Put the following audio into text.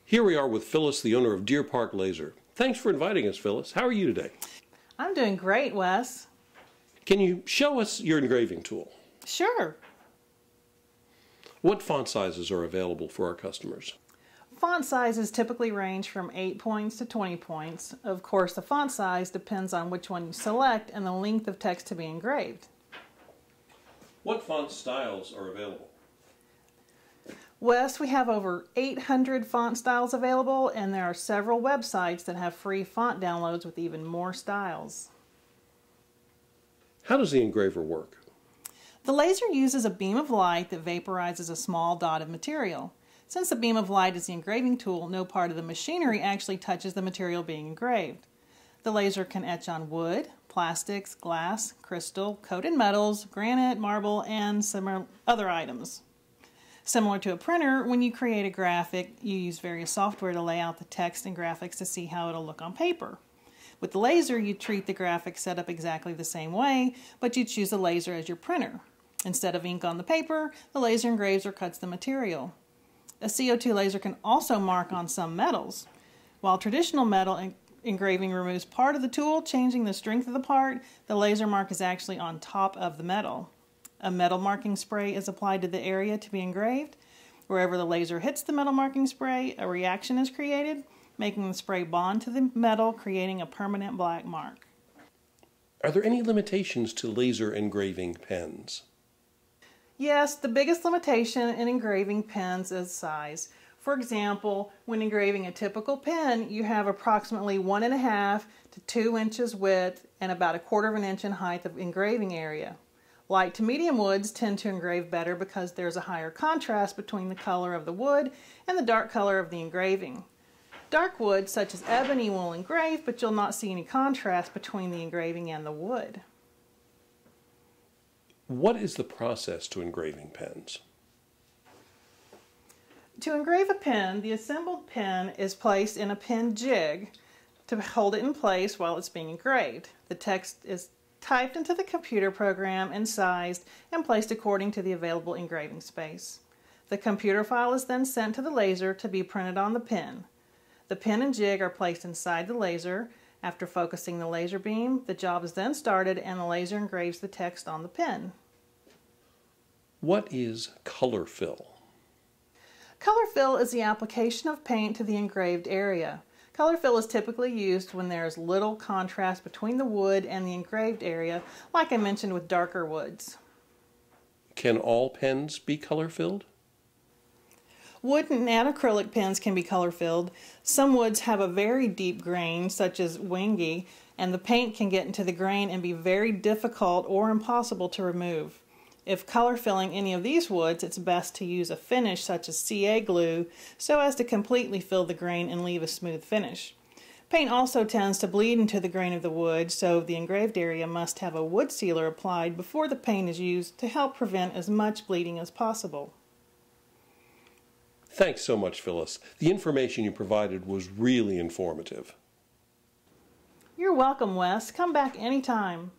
Here we are with Phyllis, the owner of Deer Park Laser. Thanks for inviting us, Phyllis. How are you today? I'm doing great, Wes. Can you show us your engraving tool? Sure. What font sizes are available for our customers? Font sizes typically range from 8 points to 20 points. Of course, the font size depends on which one you select and the length of text to be engraved. What font styles are available? Wes, we have over 800 font styles available, and there are several websites that have free font downloads with even more styles. How does the engraver work? The laser uses a beam of light that vaporizes a small dot of material. Since the beam of light is the engraving tool, no part of the machinery actually touches the material being engraved. The laser can etch on wood, plastics, glass, crystal, coated metals, granite, marble, and some other items. Similar to a printer, when you create a graphic, you use various software to lay out the text and graphics to see how it'll look on paper. With the laser, you treat the graphic set up exactly the same way, but you choose the laser as your printer. Instead of ink on the paper, the laser engraves or cuts the material. A CO2 laser can also mark on some metals. While traditional metal engraving removes part of the tool, changing the strength of the part, the laser mark is actually on top of the metal. A metal marking spray is applied to the area to be engraved. Wherever the laser hits the metal marking spray, a reaction is created, making the spray bond to the metal, creating a permanent black mark. Are there any limitations to laser engraving pens? Yes, the biggest limitation in engraving pens is size. For example, when engraving a typical pen, you have approximately 1.5 to 2 inches width and about 1/4 inch in height of engraving area. Light to medium woods tend to engrave better because there's a higher contrast between the color of the wood and the dark color of the engraving. Dark wood, such as ebony, will engrave, but you'll not see any contrast between the engraving and the wood. What is the process to engraving pens? To engrave a pen, the assembled pen is placed in a pen jig to hold it in place while it's being engraved. The text is typed into the computer program and sized and placed according to the available engraving space. The computer file is then sent to the laser to be printed on the pen. The pen and jig are placed inside the laser. After focusing the laser beam, the job is then started and the laser engraves the text on the pen. What is color fill? Color fill is the application of paint to the engraved area. Color fill is typically used when there is little contrast between the wood and the engraved area, like I mentioned with darker woods. Can all pens be color filled? Wooden and acrylic pens can be color filled. Some woods have a very deep grain, such as wingy, and the paint can get into the grain and be very difficult or impossible to remove. If color filling any of these woods, it's best to use a finish such as CA glue so as to completely fill the grain and leave a smooth finish. Paint also tends to bleed into the grain of the wood, so the engraved area must have a wood sealer applied before the paint is used to help prevent as much bleeding as possible. Thanks so much, Phyllis. The information you provided was really informative. You're welcome, Wes. Come back anytime.